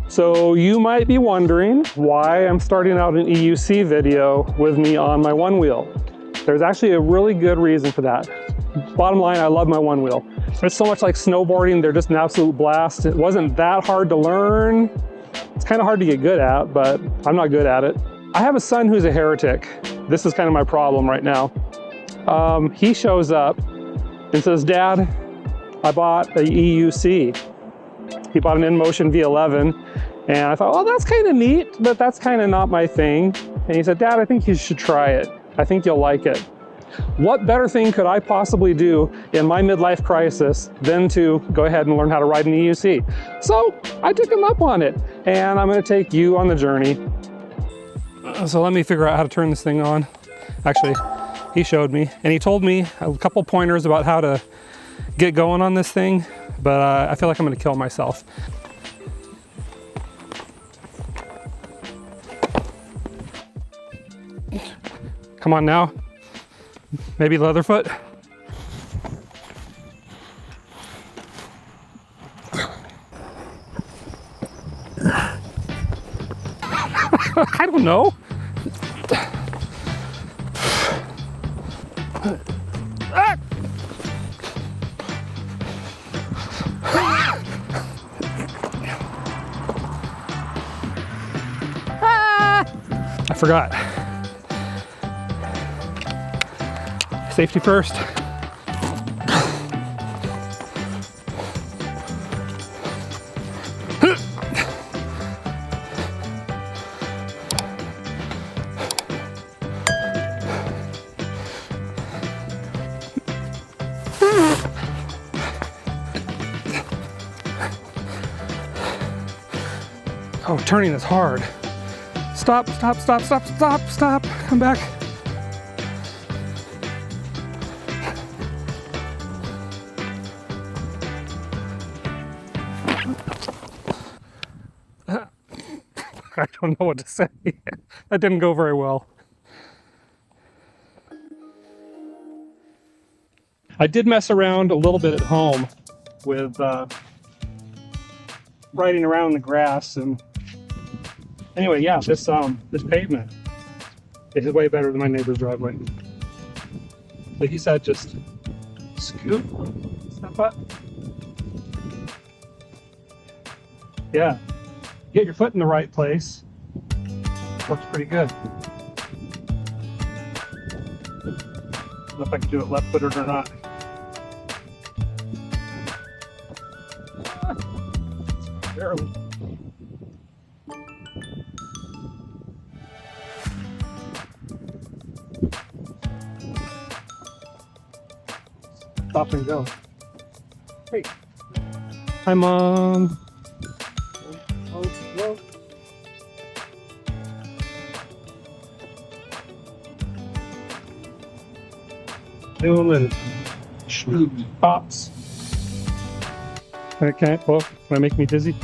So you might be wondering why I'm starting out an EUC video with me on my Onewheel. There's actually a really good reason for that. Bottom line, I love my Onewheel. It's so much like snowboarding, they're just an absolute blast. It wasn't that hard to learn. It's kind of hard to get good at, but I'm not good at it. I have a son who's a heretic. This is kind of my problem right now. He shows up and says, "Dad, I bought a EUC." He bought an InMotion V11, and I thought, oh, that's kind of neat, but that's kind of not my thing. And he said, "Dad, I think you should try it. I think you'll like it." What better thing could I possibly do in my midlife crisis than to go ahead and learn how to ride an EUC? So I took him up on it, and I'm going to take you on the journey. So let me figure out how to turn this thing on. Actually, he showed me, and he told me a couple pointers about how to get going on this thing, but I feel like I'm going to kill myself. Come on now. Maybe Leatherfoot. I don't know. I forgot. Safety first. Oh, turning is hard. Stop, stop, stop, stop, stop, stop. Come back. I don't know what to say. That didn't go very well. I did mess around a little bit at home with riding around in the grass, and anyway, yeah, this pavement is way better than my neighbor's driveway. Like he said, just scoop, step up. Yeah, get your foot in the right place. Works pretty good. I don't know if I can do it left-footed or not. Barely. Stop and go. Hey. Hi, Mom. Oh, whoa. Doing pops. Okay, well, gonna make me dizzy.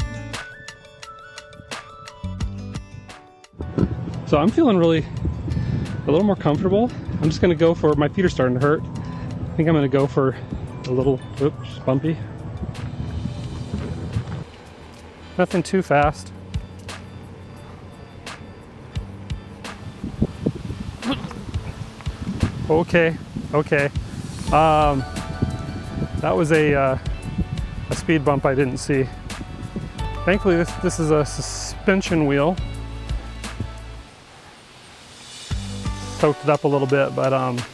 So I'm feeling really a little more comfortable. I'm just gonna go for, my feet are starting to hurt. I think I'm gonna go for a little, oops, bumpy. Nothing too fast. Okay, okay. That was a speed bump I didn't see. Thankfully, this is a suspension wheel. Soaked it up a little bit, but that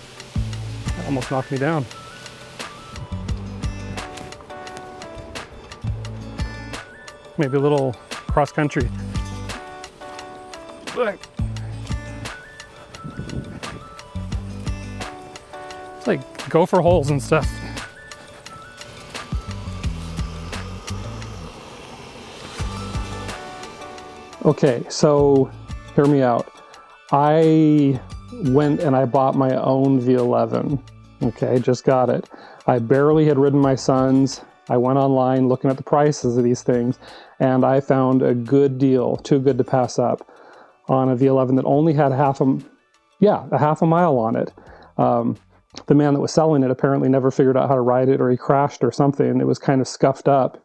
almost knocked me down. Maybe a little cross country. It's like go for holes and stuff. Okay, so hear me out. I went and I bought my own V11. Okay, just got it. I barely had ridden my son's. I went online looking at the prices of these things, and I found a good deal, too good to pass up, on a V11 that only had a half a mile on it. The man that was selling it apparently never figured out how to ride it, or he crashed or something. It was kind of scuffed up,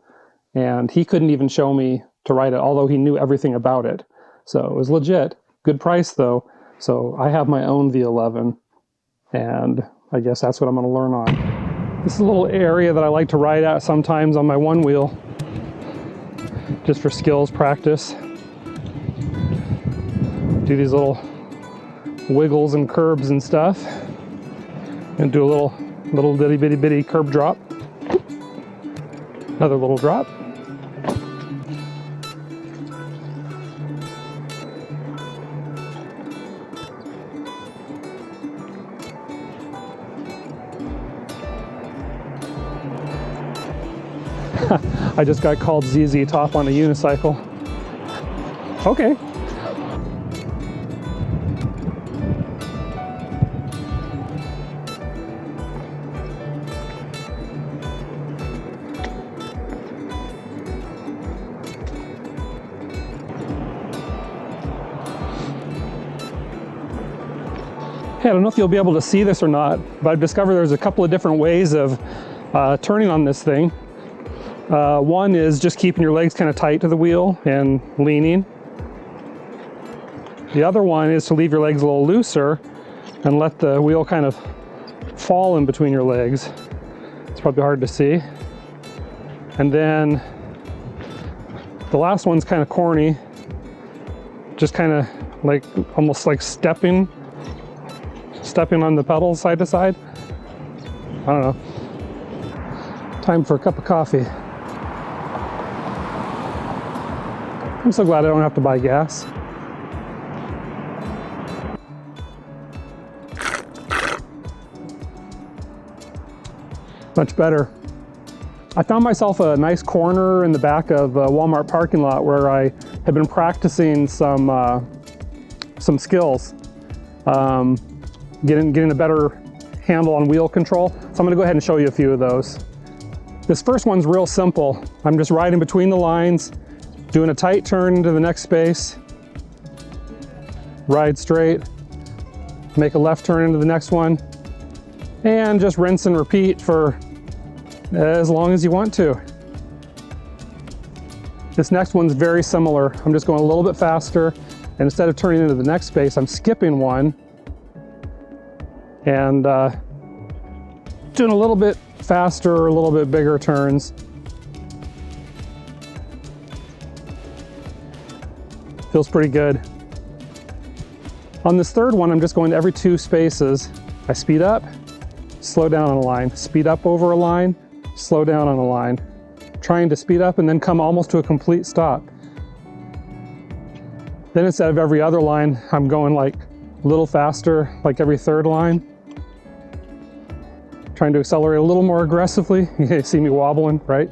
and he couldn't even show me to ride it, although he knew everything about it. So it was legit. Good price though. So I have my own V11, and I guess that's what I'm going to learn on. This is a little area that I like to ride at sometimes on my one wheel, just for skills practice. Do these little wiggles and curbs and stuff, and do a little bitty bitty bitty curb drop. Another little drop. I just got called ZZ Top on a unicycle. Okay. Hey, I don't know if you'll be able to see this or not, but I've discovered there's a couple of different ways of turning on this thing. One is just keeping your legs kind of tight to the wheel and leaning. The other one is to leave your legs a little looser and let the wheel kind of fall in between your legs. It's probably hard to see. And then the last one's kind of corny, just kind of like almost like stepping on the pedals side to side. I don't know. Time for a cup of coffee. I'm so glad I don't have to buy gas. Much better. I found myself a nice corner in the back of a Walmart parking lot where I had been practicing some skills, getting a better handle on wheel control. So I'm gonna go ahead and show you a few of those. This first one's real simple. I'm just riding between the lines, doing a tight turn into the next space, ride straight, make a left turn into the next one, and just rinse and repeat for as long as you want to. This next one's very similar. I'm just going a little bit faster, and instead of turning into the next space, I'm skipping one and doing a little bit faster, a little bit bigger turns. Feels pretty good. On this third one, I'm just going to every 2 spaces. I speed up, slow down on a line, speed up over a line, slow down on a line. Trying to speed up and then come almost to a complete stop. Then instead of every other line, I'm going like a little faster, like every 3rd line. Trying to accelerate a little more aggressively. You see me wobbling, right?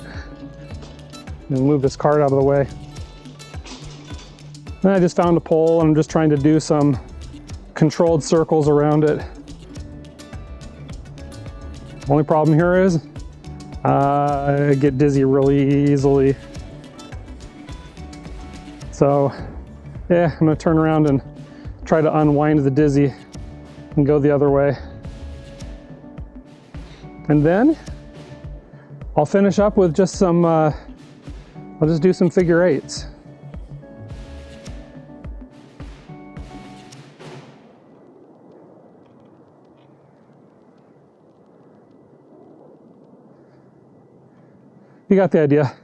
And move this cart out of the way. Then I just found a pole and I'm just trying to do some controlled circles around it. Only problem here is I get dizzy really easily. So yeah, I'm gonna turn around and try to unwind the dizzy and go the other way. And then I'll finish up with just some, I'll just do some figure 8s. You got the idea.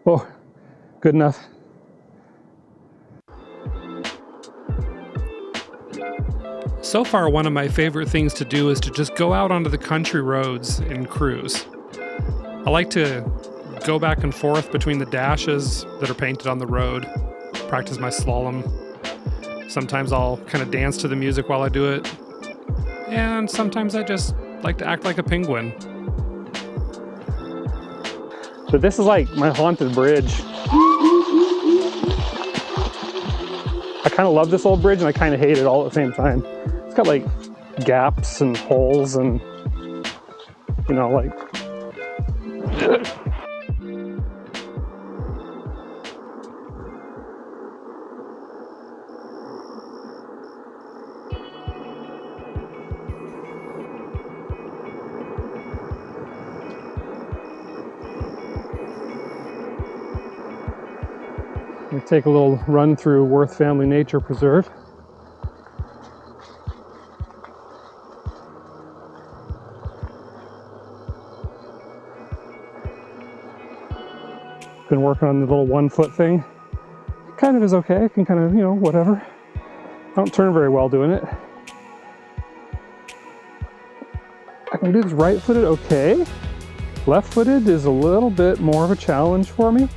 Oh, good enough. So far, one of my favorite things to do is to just go out onto the country roads and cruise. I like to go back and forth between the dashes that are painted on the road, practice my slalom. Sometimes I'll kind of dance to the music while I do it. And sometimes I just like to act like a penguin. So this is like my haunted bridge. I kind of love this old bridge and I kind of hate it all at the same time. It's got like gaps and holes and, you know, like. take a little run through Worth Family Nature Preserve. Been working on the little 1 foot thing. Kind of is okay. I can kind of, you know, whatever. I don't turn very well doing it. I can do this right footed okay. Left footed is a little bit more of a challenge for me.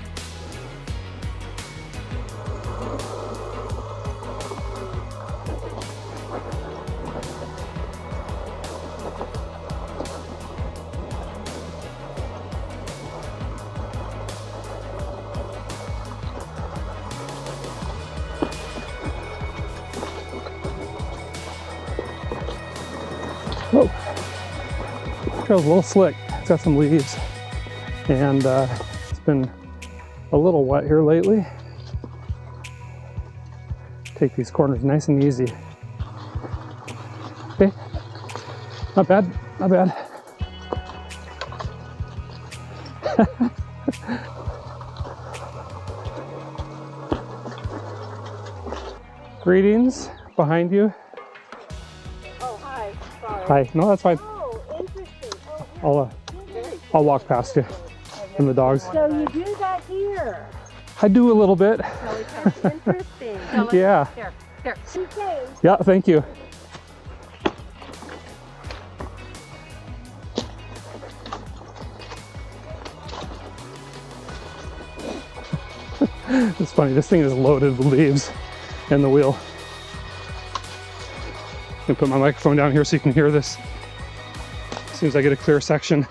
Whoa, trail's a little slick. It's got some leaves, and it's been a little wet here lately. Take these corners nice and easy. Okay, not bad, not bad. Greetings behind you. Hi. No, that's fine. Oh, interesting. Oh, I'll walk past you and the dogs. so you do that here? I do a little bit. Interesting. Yeah. Here. Okay. Yeah, thank you. It's funny, this thing is loaded with leaves and the wheel. I'm gonna put my microphone down here so you can hear this as soon as I get a clear section.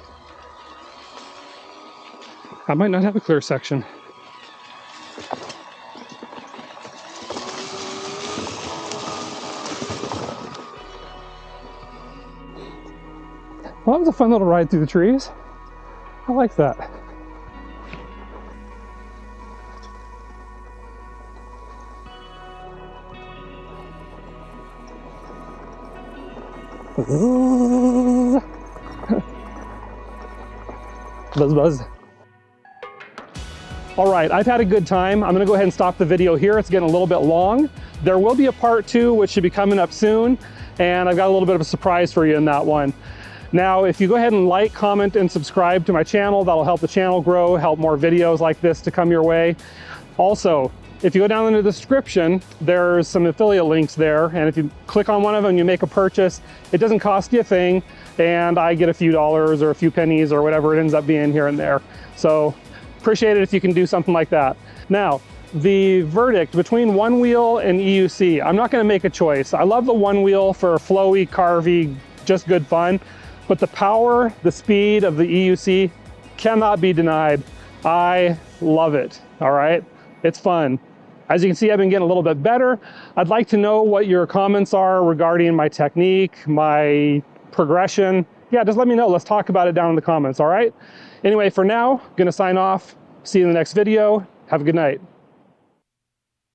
I might not have a clear section. Well, that was a fun little ride through the trees. I like that. Buzz buzz. All right, I've had a good time. I'm gonna go ahead and stop the video here. It's getting a little bit long. There will be a part 2, which should be coming up soon. And I've got a little bit of a surprise for you in that one. Now, if you go ahead and like, comment, and subscribe to my channel, that'll help the channel grow, help more videos like this to come your way. Also, if you go down in the description, there's some affiliate links there. And if you click on one of them, you make a purchase, it doesn't cost you a thing. And I get a few dollars or a few pennies or whatever it ends up being here and there. So appreciate it if you can do something like that. Now, the verdict between Onewheel and EUC, I'm not gonna make a choice. I love the Onewheel for flowy, carvy, just good fun. But the power, the speed of the EUC cannot be denied. I love it, all right? It's fun. As you can see, I've been getting a little bit better. I'd like to know what your comments are regarding my technique, my progression. Yeah, just let me know. Let's talk about it down in the comments, all right? Anyway, for now, I'm gonna sign off. See you in the next video. Have a good night.